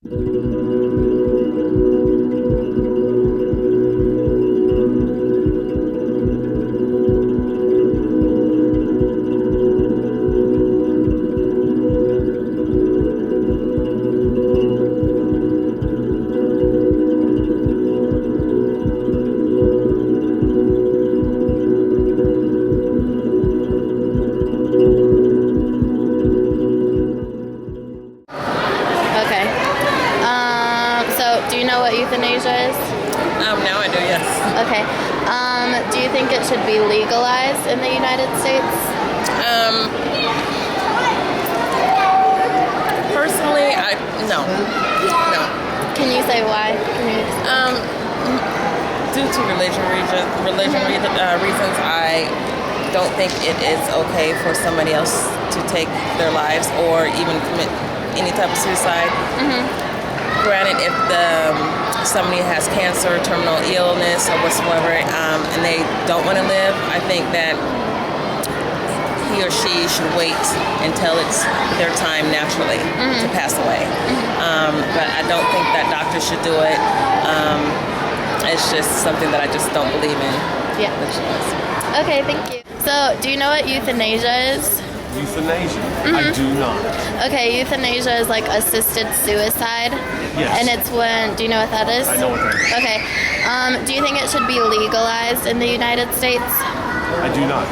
Okay. So do you know what euthanasia is? Now I do, yes. Okay. Do you think it should be legalized in the United States? Personally, no. Can you say why? Due to religion reasons, I don't think it is okay for somebody else to take their lives or even commit any type of suicide. Granted, if somebody has cancer, terminal illness, or whatsoever, and they don't want to live, I think that he or she should wait until it's their time naturally to pass away. But I don't think that doctors should do it. It's just something that I just don't believe in. Yeah. Okay, thank you. So, do you know what euthanasia is? Euthanasia? I do not. Okay, euthanasia is like assisted suicide. Yes. And it's when, do you know what that is? I know what that is. Okay. Do you think it should be legalized in the United States? I do not.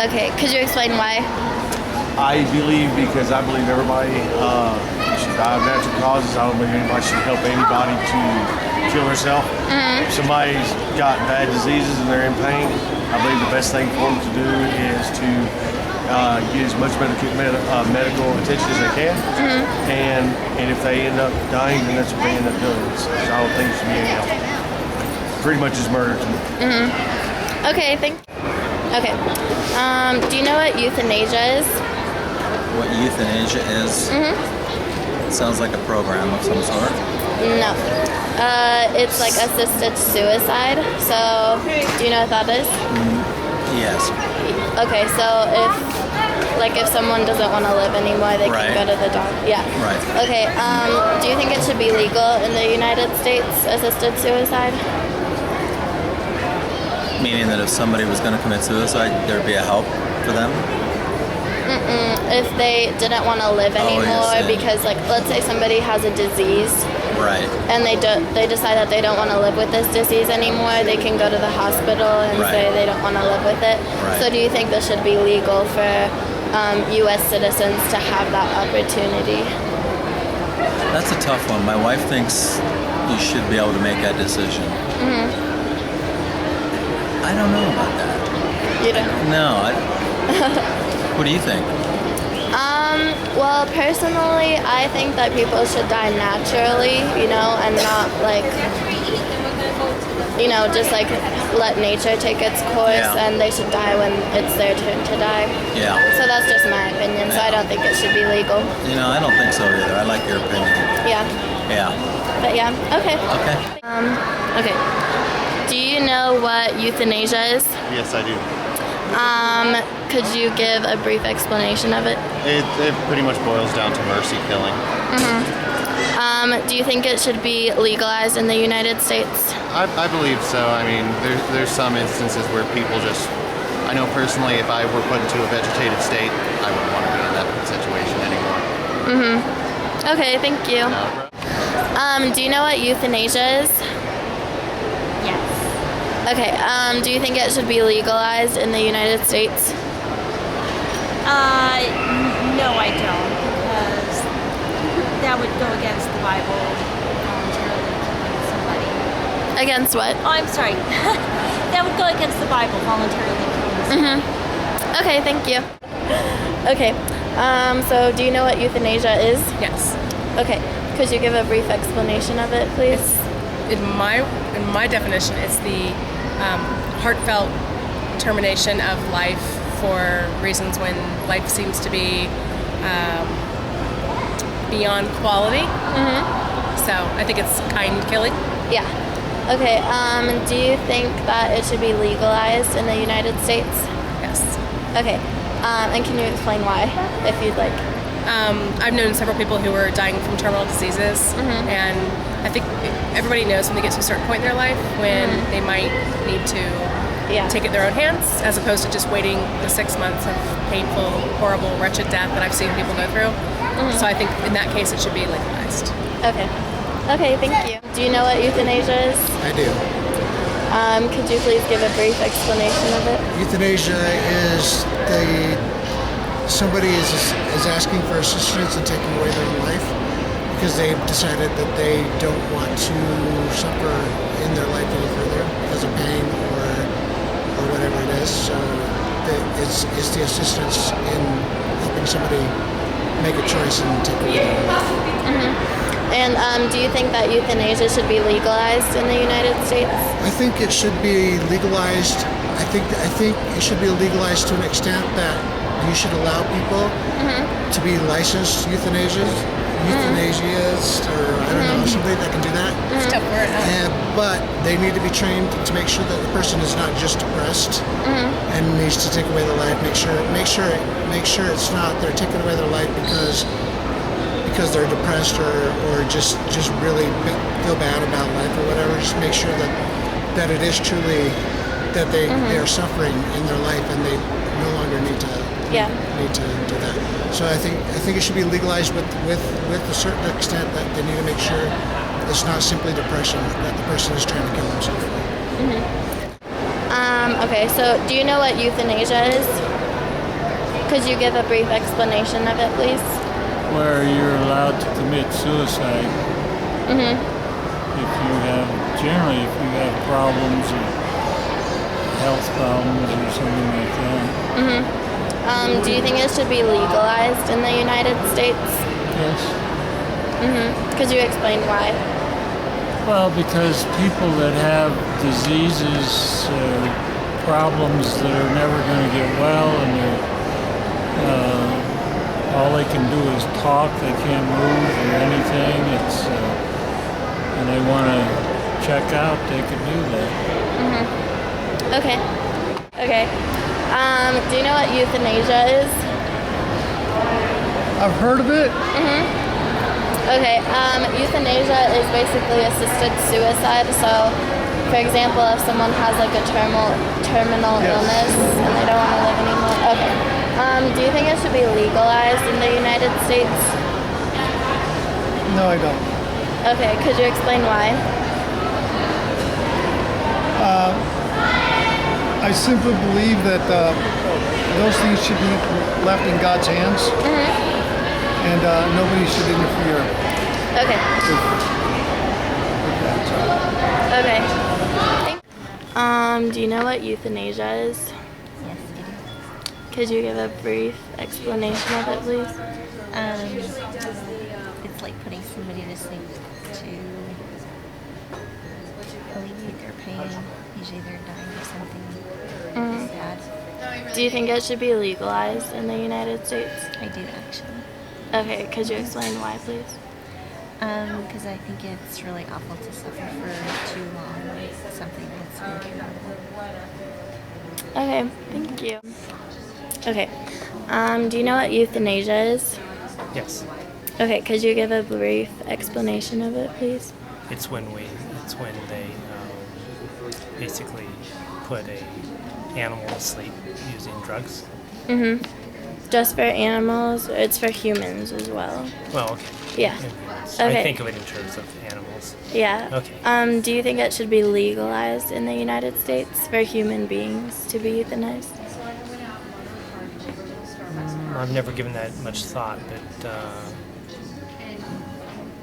Okay, could you explain why? I believe because I believe everybody should die of natural causes. I don't believe anybody should help anybody to kill herself. If somebody's got bad diseases and they're in pain, I believe the best thing for them to do is to get as much medical attention as they can. And if they end up dying, then that's what they end up doing. So I don't think it should be any help. Pretty much is murder to me. Okay, Okay. Do you know what euthanasia is? What euthanasia is? It sounds like a program of some sort. No. It's like assisted suicide. So, do you know what that is? Yes. Okay, so if someone doesn't want to live anymore, they can go to the doctor. Yeah. Right. Okay. Do you think it should be legal in the United States, assisted suicide? Meaning that if somebody was going to commit suicide, there'd be a help for them? If they didn't want to live anymore because, like, let's say somebody has a disease. Right. And they decide that they don't want to live with this disease anymore, they can go to the hospital and say they don't want to live with it. Right. So do you think this should be legal for U.S. citizens to have that opportunity? That's a tough one. My wife thinks you should be able to make that decision. I don't know about that. You don't? No. What do you think? Well, personally, I think that people should die naturally, and not just like let nature take its course, and they should die when it's their turn to die. Yeah. So that's just my opinion, so I don't think it should be legal. I don't think so either. I like your opinion. Yeah. Yeah. But yeah, okay. Okay. Okay. Do you know what euthanasia is? Yes, I do. Could you give a brief explanation of it? It pretty much boils down to mercy killing. Do you think it should be legalized in the United States? I believe so. I mean, there's some instances where people just, I know personally, if I were put into a vegetated state, I wouldn't want to be in that situation anymore. Okay, thank you. Do you know what euthanasia is? Yes. Okay, do you think it should be legalized in the United States? No, I don't, because that would go against the Bible, voluntarily killing somebody. Against what? Oh, I'm sorry. That would go against the Bible, voluntarily killing somebody. Okay, thank you. Okay, so do you know what euthanasia is? Yes. Okay, could you give a brief explanation of it, please? In my definition, it's the heartfelt termination of life for reasons when life seems to be beyond quality. So I think it's kind killing. Yeah. Okay, do you think that it should be legalized in the United States? Yes. Okay, and can you explain why, if you'd like? I've known several people who are dying from terminal diseases, and I think everybody knows when they get to a certain point in their life when they might need to take it in their own hands, as opposed to just waiting the 6 months of painful, horrible, wretched death that I've seen people go through. So I think in that case it should be legalized. Okay. Okay, thank you. Do you know what euthanasia is? I do. Could you please give a brief explanation of it? Euthanasia is somebody is asking for assistance and taking away their own life because they've decided that they don't want to suffer in their life any further because of pain or whatever it is. So it's the assistance in helping somebody make a choice and take away their own life. And do you think that euthanasia should be legalized in the United States? I think it should be legalized. I think it should be legalized to an extent that you should allow people to be licensed euthanasists, or I don't know, somebody that can do that. It's a tough word, huh? But they need to be trained to make sure that the person is not just depressed and needs to take away their life. Make sure it's not they're taking away their life because they're depressed or just really feel bad about life or whatever. Just make sure that it is truly that they are suffering in their life and they no longer need to do that. So I think it should be legalized with a certain extent that they need to make sure it's not simply depression that the person is trying to kill himself. Okay, so do you know what euthanasia is? Could you give a brief explanation of it, please? Where you're allowed to commit suicide if you have problems or health problems or something like that. Do you think it should be legalized in the United States? Yes. Could you explain why? Well, because people that have diseases, problems that are never going to get well, and all they can do is talk. They can't move or anything. And they want to check out. They can do that. Okay. Do you know what euthanasia is? I've heard of it. Okay. Euthanasia is basically assisted suicide. So, for example, if someone has like a terminal illness and they don't want to live anymore. Okay. Do you think it should be legalized in the United States? No, I don't. Okay, could you explain why? I simply believe that those things should be left in God's hands, and nobody should interfere. Okay. Okay. Do you know what euthanasia is? Yes, I do. Could you give a brief explanation of it, please? It's like putting somebody to sleep to alleviate their pain. Usually they're dying of something bad. Do you think it should be legalized in the United States? I do, actually. Okay, could you explain why, please? Because I think it's really awful to suffer for too long with something that's incurable. Okay, thank you. Okay, do you know what euthanasia is? Yes. Okay, could you give a brief explanation of it, please? It's when they basically put a animal to sleep using drugs. Just for animals, or it's for humans as well? Well, okay. Yeah. I think of it in terms of animals. Yeah. Okay. Do you think it should be legalized in the United States for human beings to be euthanized? I've never given that much thought, but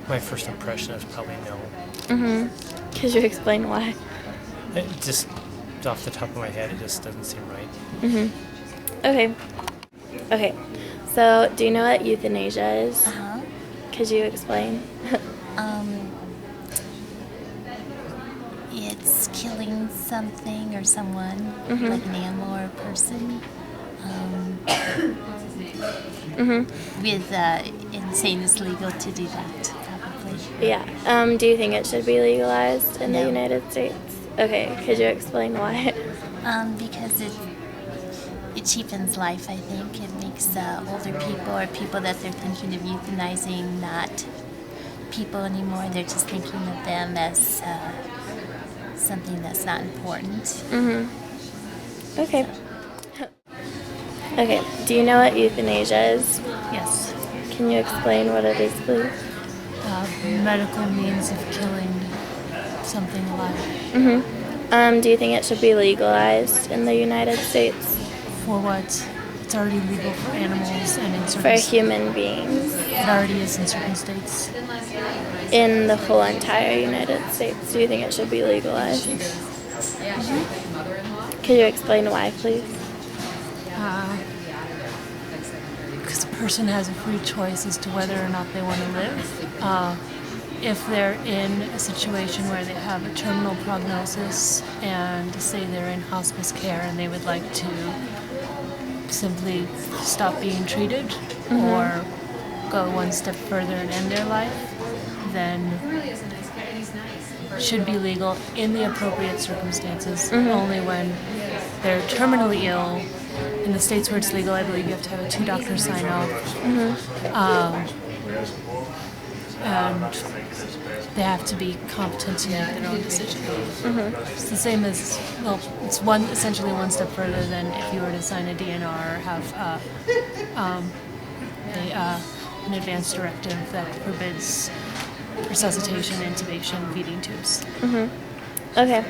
my first impression is probably no. Could you explain why? It just off the top of my head, it just doesn't seem right. Okay. So, do you know what euthanasia is? Uh-huh. Could you explain? It's killing something or someone, like an animal or a person. With insane it's legal to do that, probably. Yeah. Do you think it should be legalized in the United States? Okay. Could you explain why? Because it cheapens life, I think. It makes older people or people that they're thinking of euthanizing not people anymore. They're just thinking of them as something that's not important. Mm-hmm. Okay. Okay, do you know what euthanasia is? Yes. Can you explain what it is, please? Medical means of killing something alive. Mm-hmm. Do you think it should be legalized in the United States? For what? It's already legal for animals and in certain For human beings. It already is in certain states. In the whole entire United States, do you think it should be legalized? Could you explain why, please? Because a person has a free choice as to whether or not they want to live. If they're in a situation where they have a terminal prognosis and say they're in hospice care and they would like to simply stop being treated or go one step further and end their life, then should be legal in the appropriate circumstances. Only when they're terminally ill. In the states where it's legal, I believe you have to have a 2 doctors sign off. And they have to be competent to make their own decision. It's the same as, well, it's essentially one step further than if you were to sign a DNR or have an advance directive that forbids resuscitation, intubation, feeding tubes. Okay.